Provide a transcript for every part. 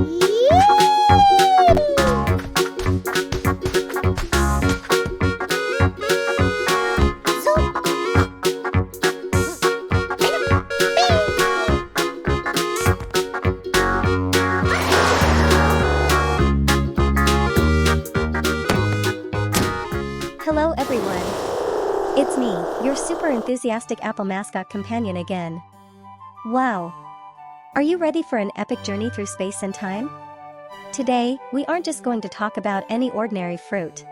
Hello everyone! It's me, your super enthusiastic Apple mascot companion again. Wow! Are you ready for an epic journey through space and time? Today, we aren't just going to talk about any ordinary fruit.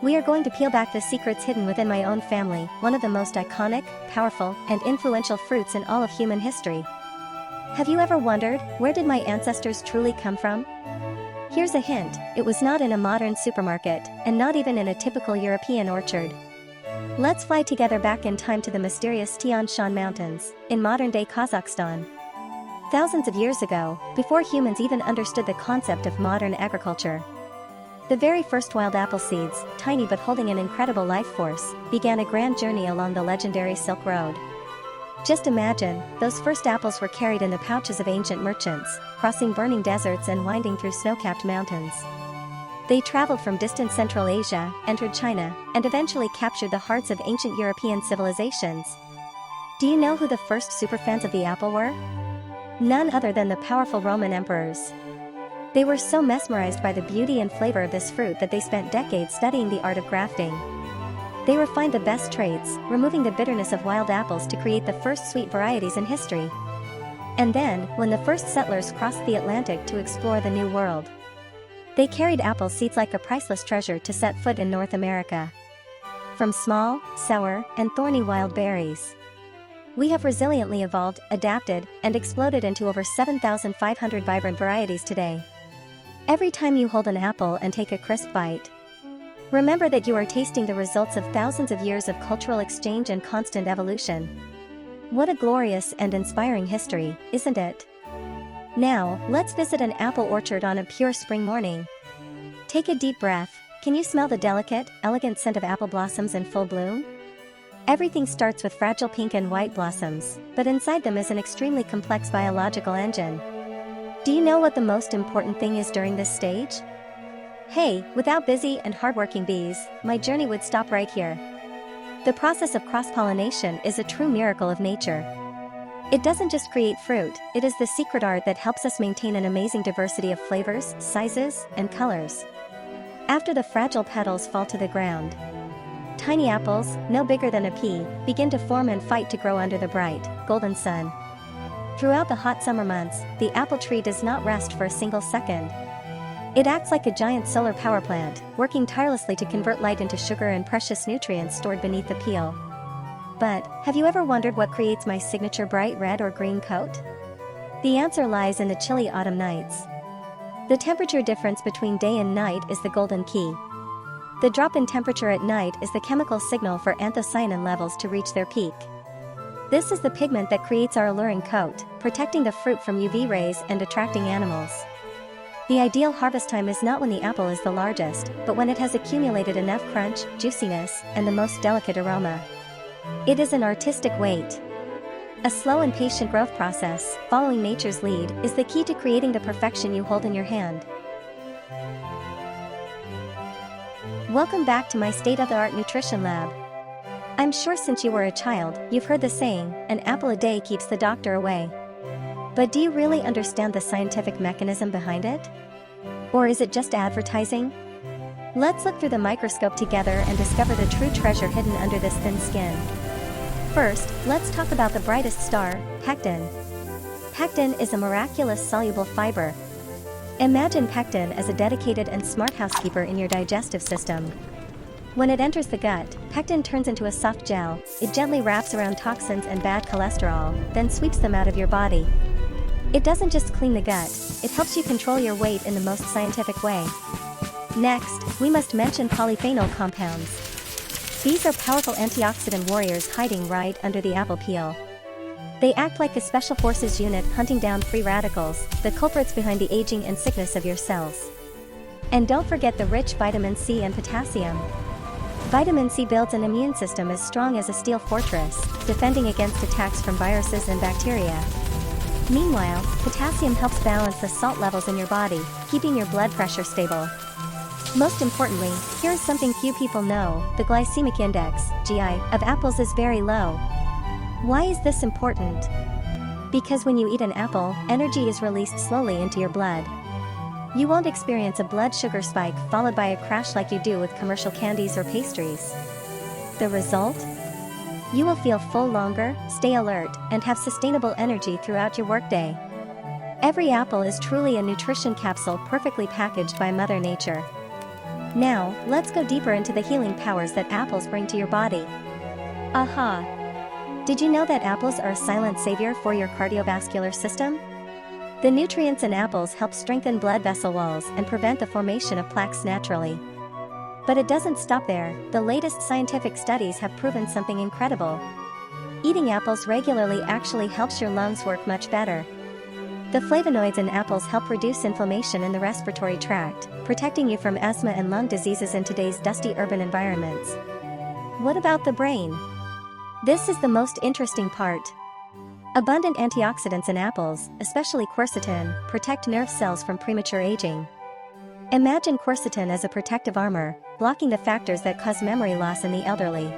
We are going to peel back the secrets hidden within my own family, one of the most iconic, powerful, and influential fruits in all of human history. Have you ever wondered, where did my ancestors truly come from? Here's a hint, it was not in a modern supermarket, and not even in a typical European orchard. Let's fly together back in time to the mysterious Tian Shan Mountains, in modern-day Kazakhstan. Thousands of years ago, before humans even understood the concept of modern agriculture, the very first wild apple seeds, tiny but holding an incredible life force, began a grand journey along the legendary Silk Road. Just imagine, those first apples were carried in the pouches of ancient merchants, crossing burning deserts and winding through snow-capped mountains. They traveled from distant Central Asia, entered China, and eventually captured the hearts of ancient European civilizations. Do you know who the first superfans of the apple were? None other than the powerful Roman emperors. They were so mesmerized by the beauty and flavor of this fruit that they spent decades studying the art of grafting. They refined the best traits, removing the bitterness of wild apples to create the first sweet varieties in history. And then, when the first settlers crossed the Atlantic to explore the New World, they carried apple seeds like a priceless treasure to set foot in North America. From small, sour, and thorny wild berries, we have resiliently evolved, adapted, and exploded into over 7,500 vibrant varieties today. Every time you hold an apple and take a crisp bite, remember that you are tasting the results of thousands of years of cultural exchange and constant evolution. What a glorious and inspiring history, isn't it? Now, let's visit an apple orchard on a pure spring morning. Take a deep breath. Can you smell the delicate, elegant scent of apple blossoms in full bloom? Everything starts with fragile pink and white blossoms, but inside them is an extremely complex biological engine. Do you know what the most important thing is during this stage? Hey, without busy and hardworking bees, my journey would stop right here. The process of cross-pollination is a true miracle of nature. It doesn't just create fruit, it is the secret art that helps us maintain an amazing diversity of flavors, sizes, and colors. After the fragile petals fall to the ground, tiny apples, no bigger than a pea, begin to form and fight to grow under the bright, golden sun. Throughout the hot summer months, the apple tree does not rest for a single second. It acts like a giant solar power plant, working tirelessly to convert light into sugar and precious nutrients stored beneath the peel. But, have you ever wondered what creates my signature bright red or green coat? The answer lies in the chilly autumn nights. The temperature difference between day and night is the golden key. The drop in temperature at night is the chemical signal for anthocyanin levels to reach their peak. This is the pigment that creates our alluring coat, protecting the fruit from UV rays and attracting animals. The ideal harvest time is not when the apple is the largest, but when it has accumulated enough crunch, juiciness, and the most delicate aroma. It is an artistic wait. A slow and patient growth process, following nature's lead, is the key to creating the perfection you hold in your hand. Welcome back to my state-of-the-art nutrition lab. I'm sure since you were a child, you've heard the saying, an apple a day keeps the doctor away. But do you really understand the scientific mechanism behind it? Or is it just advertising? Let's look through the microscope together and discover the true treasure hidden under this thin skin. First, let's talk about the brightest star, pectin. Pectin is a miraculous soluble fiber. Imagine pectin as a dedicated and smart housekeeper in your digestive system. When it enters the gut, pectin turns into a soft gel. It gently wraps around toxins and bad cholesterol, then sweeps them out of your body. It doesn't just clean the gut, it helps you control your weight in the most scientific way. Next, we must mention polyphenol compounds. These are powerful antioxidant warriors hiding right under the apple peel. They act like a special forces unit hunting down free radicals, the culprits behind the aging and sickness of your cells. And don't forget the rich vitamin C and potassium. Vitamin C builds an immune system as strong as a steel fortress, defending against attacks from viruses and bacteria. Meanwhile, potassium helps balance the salt levels in your body, keeping your blood pressure stable. Most importantly, here is something few people know: the glycemic index, GI, of apples is very low. Why is this important? Because when you eat an apple, energy is released slowly into your blood. You won't experience a blood sugar spike followed by a crash like you do with commercial candies or pastries. The result? You will feel full longer, stay alert, and have sustainable energy throughout your workday. Every apple is truly a nutrition capsule perfectly packaged by Mother Nature. Now, let's go deeper into the healing powers that apples bring to your body. Aha! Did you know that apples are a silent savior for your cardiovascular system? The nutrients in apples help strengthen blood vessel walls and prevent the formation of plaques naturally. But it doesn't stop there. The latest scientific studies have proven something incredible. Eating apples regularly actually helps your lungs work much better. The flavonoids in apples help reduce inflammation in the respiratory tract, protecting you from asthma and lung diseases in today's dusty urban environments. What about the brain? This is the most interesting part. Abundant antioxidants in apples, especially quercetin, protect nerve cells from premature aging. Imagine quercetin as a protective armor, blocking the factors that cause memory loss in the elderly.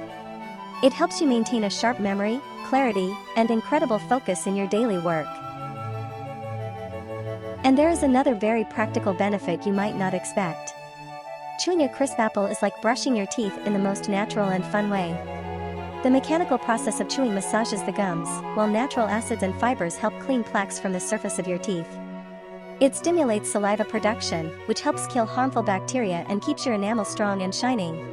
It helps you maintain a sharp memory, clarity, and incredible focus in your daily work. And there is another very practical benefit you might not expect. Chewing a crisp apple is like brushing your teeth in the most natural and fun way. The mechanical process of chewing massages the gums, while natural acids and fibers help clean plaques from the surface of your teeth. It stimulates saliva production, which helps kill harmful bacteria and keeps your enamel strong and shining.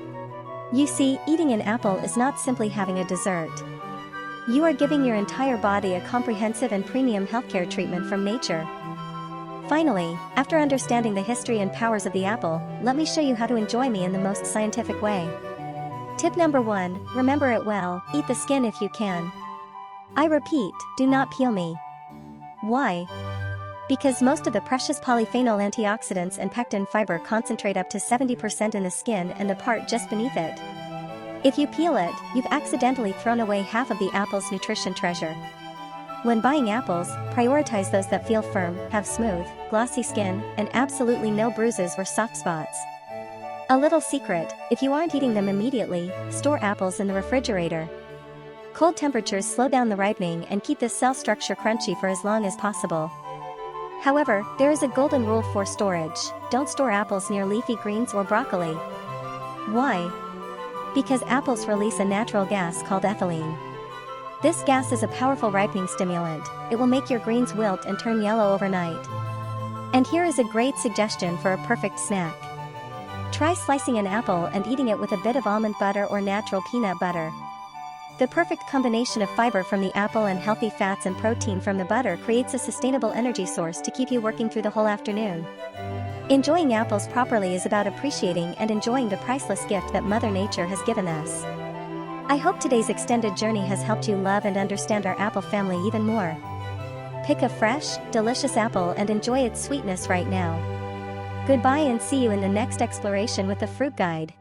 You see, eating an apple is not simply having a dessert. You are giving your entire body a comprehensive and premium healthcare treatment from nature. Finally, after understanding the history and powers of the apple, let me show you how to enjoy me in the most scientific way. Tip number 1, remember it well: eat the skin if you can. I repeat, do not peel me. Why? Because most of the precious polyphenol antioxidants and pectin fiber concentrate up to 70% in the skin and the part just beneath it. If you peel it, you've accidentally thrown away half of the apple's nutrition treasure. When buying apples, prioritize those that feel firm, have smooth, glossy skin, and absolutely no bruises or soft spots. A little secret: if you aren't eating them immediately, store apples in the refrigerator. Cold temperatures slow down the ripening and keep the cell structure crunchy for as long as possible. However, there is a golden rule for storage: don't store apples near leafy greens or broccoli. Why? Because apples release a natural gas called ethylene. This gas is a powerful ripening stimulant. It will make your greens wilt and turn yellow overnight. And here is a great suggestion for a perfect snack. Try slicing an apple and eating it with a bit of almond butter or natural peanut butter. The perfect combination of fiber from the apple and healthy fats and protein from the butter creates a sustainable energy source to keep you working through the whole afternoon. Enjoying apples properly is about appreciating and enjoying the priceless gift that Mother Nature has given us. I hope today's extended journey has helped you love and understand our apple family even more. Pick a fresh, delicious apple and enjoy its sweetness right now. Goodbye and see you in the next exploration with the Fruit Guide.